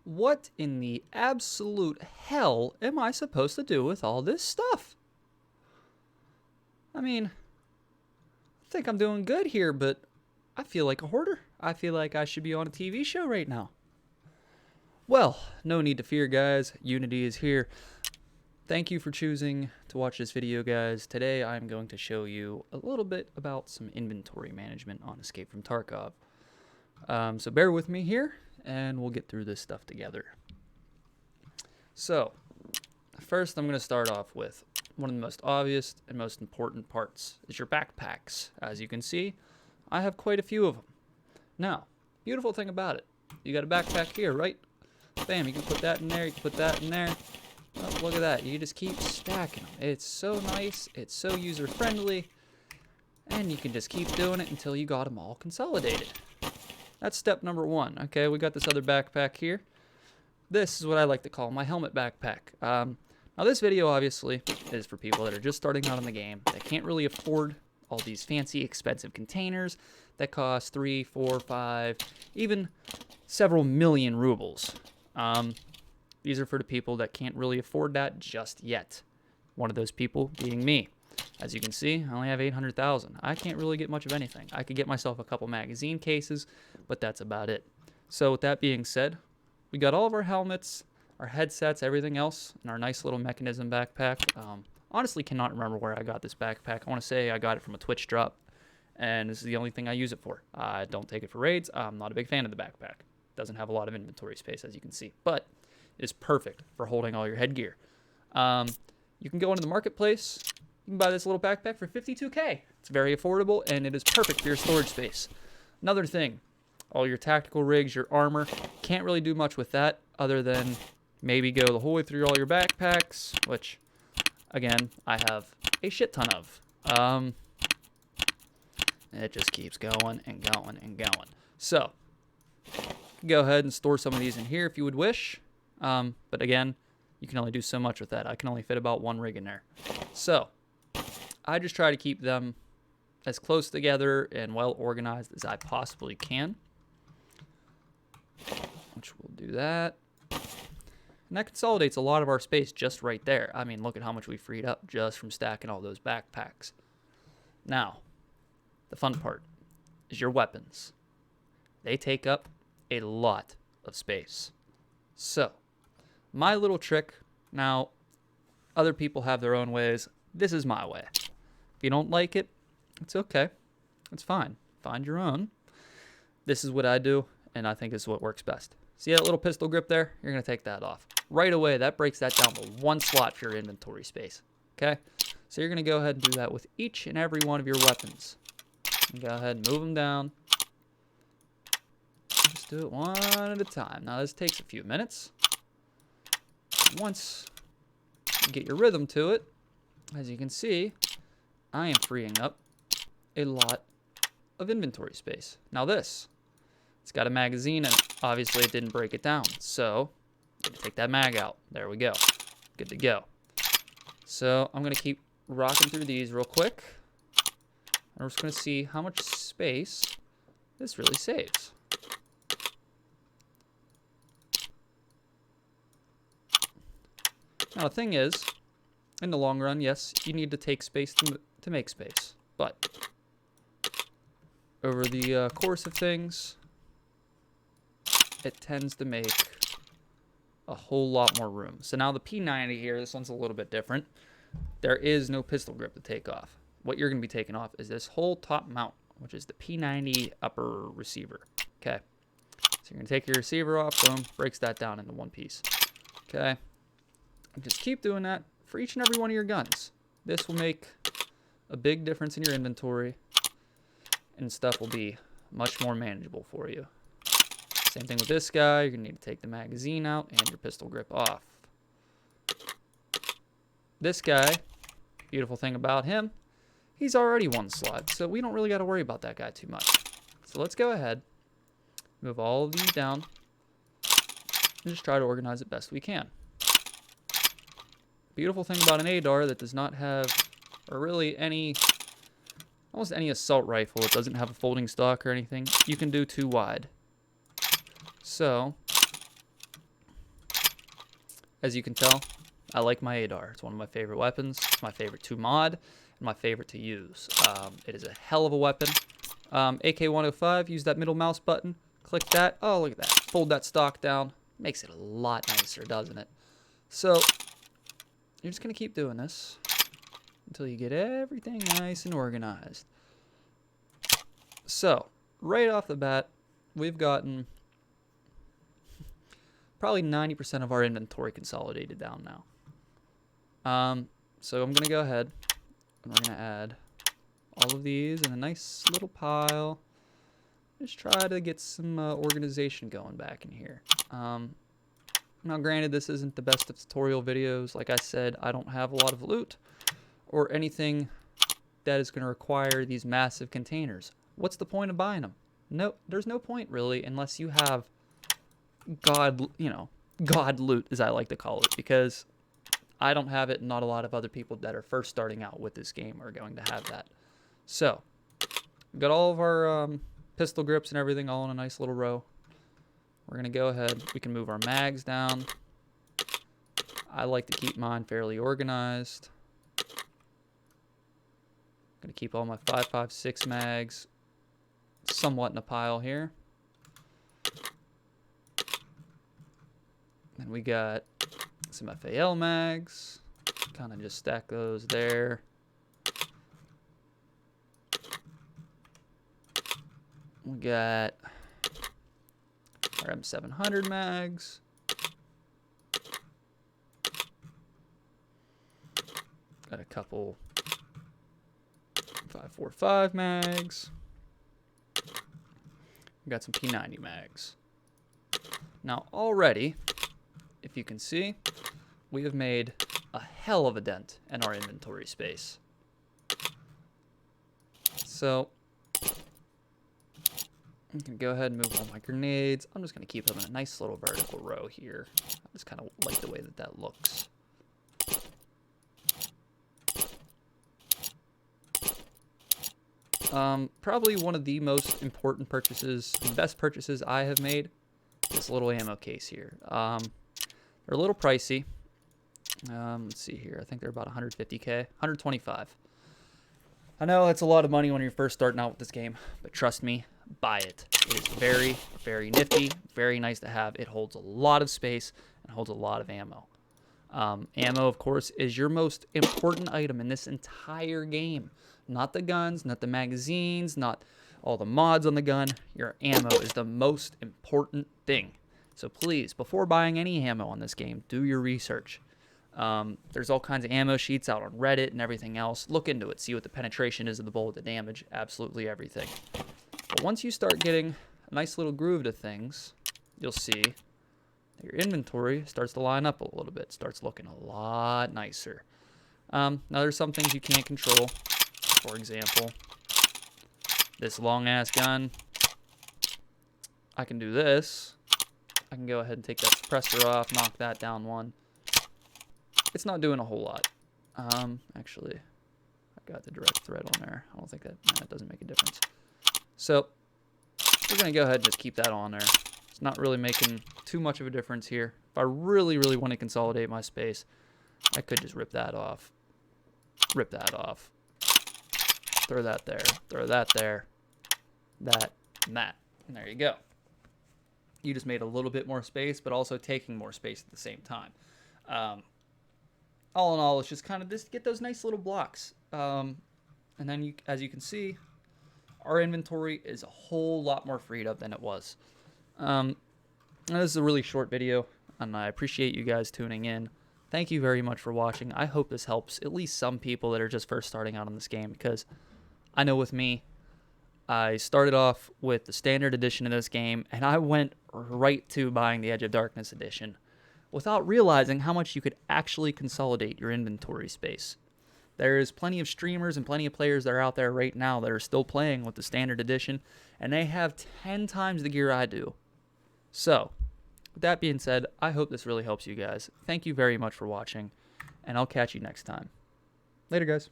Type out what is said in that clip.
What in the absolute hell am I supposed to do with all this stuff? I mean, I think I'm doing good here, but I feel like a hoarder. I feel like I should be on a TV show right now. Well, no need to fear, guys. Unity is here. Thank you for choosing to watch this video, guys. Today I'm going to show you a little bit about some inventory management on Escape from Tarkov. So bear with me here, and we'll get through this stuff together. So, first I'm going to start off with one of the most obvious and most important parts is your backpacks. As you can see, I have quite a few of them. Now, beautiful thing about it, you got a backpack here, right? Bam, you can put that in there, you can put that in there. Oh, look at that, you just keep stacking them. It's so nice, it's so user-friendly, and you can just keep doing it until you got them all consolidated. That's step number one. Okay, we got this other backpack here. This is what I like to call my helmet backpack. Now this video obviously is for people that are just starting out in the game. They can't really afford all these fancy expensive containers that cost 3, 4, 5, even several million rubles. These are for the people that can't really afford that just yet. One of those people being me. As you can see, I only have 800,000. I can't really get much of anything. I could get myself a couple magazine cases, but that's about it. So with that being said, we got all of our helmets, our headsets, everything else in our nice little mechanism backpack. Honestly cannot remember where I got this backpack. I want to say I got it from a Twitch drop, and this is the only thing I use it for. I don't take it for raids. I'm not a big fan of the backpack. It doesn't have a lot of inventory space, as you can see, but it is perfect for holding all your headgear. You can go into the marketplace. You can buy this little backpack for 52K. It's very affordable, and it is perfect for your storage space. Another thing, all your tactical rigs, your armor, can't really do much with that other than maybe go the whole way through all your backpacks, which, again, I have a shit ton of. It just keeps going and going and going. So, you can go ahead and store some of these in here if you would wish. But again, you can only do so much with that. I can only fit about one rig in there. So, I just try to keep them as close together and well organized as I possibly can. Which we'll do that. And that consolidates a lot of our space just right there. I mean, look at how much we freed up just from stacking all those backpacks. Now, the fun part is your weapons. They take up a lot of space. So, my little trick, now, other people have their own ways. This is my way. If you don't like it, it's okay. It's fine. Find your own. This is what I do, and I think this is what works best. See that little pistol grip there? You're going to take that off. Right away, that breaks that down to one slot for your inventory space. Okay? So you're going to go ahead and do that with each and every one of your weapons. And go ahead and move them down. Just do it one at a time. Now, this takes a few minutes. Once you get your rhythm to it, as you can see, I am freeing up a lot of inventory space. Now this, it's got a magazine in it. Obviously it didn't break it down, so I'm gonna take that mag out. There we go. Good to go. So I'm gonna keep rocking through these real quick. And we're just gonna see how much space this really saves. Now the thing is, in the long run, yes, you need to take space to make space. But over the course of things, it tends to make a whole lot more room. So now the P90 here, this one's a little bit different. There is no pistol grip to take off. What you're going to be taking off is this whole top mount, which is the P90 upper receiver. Okay. So you're going to take your receiver off, boom, breaks that down into one piece. Okay. Just keep doing that for each and every one of your guns. This will make a big difference in your inventory, and stuff will be much more manageable for you. Same thing with this guy. You're going to need to take the magazine out and your pistol grip off. This guy, beautiful thing about him, he's already one slot, so we don't really got to worry about that guy too much. So let's go ahead, move all of these down, and just try to organize it best we can. Beautiful thing about an ADAR that does not have, or really almost any assault rifle, it doesn't have a folding stock or anything, you can do 2 wide. So, as you can tell, I like my ADAR. It's one of my favorite weapons. It's my favorite to mod and my favorite to use. It is a hell of a weapon. AK-105, use that middle mouse button. Click that. Oh, look at that. Fold that stock down. Makes it a lot nicer, doesn't it? So, you're just going to keep doing this until you get everything nice and organized. So, right off the bat, we've gotten probably 90% of our inventory consolidated down now. So I'm going to go ahead and we're going to add all of these in a nice little pile. Just try to get some organization going back in here. Now, granted, this isn't the best of tutorial videos. Like I said, I don't have a lot of loot or anything that is going to require these massive containers. What's the point of buying them? No, there's no point really unless you have God loot, as I like to call it, because I don't have it, and not a lot of other people that are first starting out with this game are going to have that. So, we've got all of our pistol grips and everything all in a nice little row. We're going to go ahead. We can move our mags down. I like to keep mine fairly organized. I'm going to keep all my 5.56 mags somewhat in a pile here. And we got some FAL mags. Kind of just stack those there. We got our M700 mags. Got a couple 5.45 mags. We got some P90 mags. Now already, if you can see, we have made a hell of a dent in our inventory space. So, I'm going to go ahead and move all my grenades. I'm just going to keep them in a nice little vertical row here. I just kind of like the way that that looks. Probably one of the most important purchases, best purchases I have made, this little ammo case here. They're a little pricey. Let's see here. I think they're about 150K, 125. I know it's a lot of money when you're first starting out with this game, but trust me, buy it. It is very, very nifty, very nice to have. It holds a lot of space and holds a lot of ammo. Ammo, of course, is your most important item in this entire game. Not the guns, not the magazines, not all the mods on the gun. Your ammo is the most important thing. So please, before buying any ammo on this game, do your research. There's all kinds of ammo sheets out on Reddit and everything else. Look into it. See what the penetration is of the bullet, the damage, absolutely everything. But once you start getting a nice little groove to things, you'll see that your inventory starts to line up a little bit. Starts looking a lot nicer. Now, there's some things you can't control. For example, this long-ass gun. I can do this. I can go ahead and take that suppressor off, knock that down one. It's not doing a whole lot. Actually, I got the direct thread on there. I don't think that doesn't make a difference. So, we're going to go ahead and just keep that on there. It's not really making too much of a difference here. If I really, really want to consolidate my space, I could just rip that off. Rip that off. Throw that there. Throw that there. That and that. And there you go. You just made a little bit more space, but also taking more space at the same time. All in all, it's just kind of just get those nice little blocks. And then, as you can see, our inventory is a whole lot more freed up than it was. This is a really short video, and I appreciate you guys tuning in. Thank you very much for watching. I hope this helps at least some people that are just first starting out on this game, because I know with me, I started off with the standard edition of this game, and I went right to buying the Edge of Darkness edition without realizing how much you could actually consolidate your inventory space. There's plenty of streamers and plenty of players that are out there right now that are still playing with the standard edition, and they have 10 times the gear I do. So, with that being said, I hope this really helps you guys. Thank you very much for watching, and I'll catch you next time. Later, guys.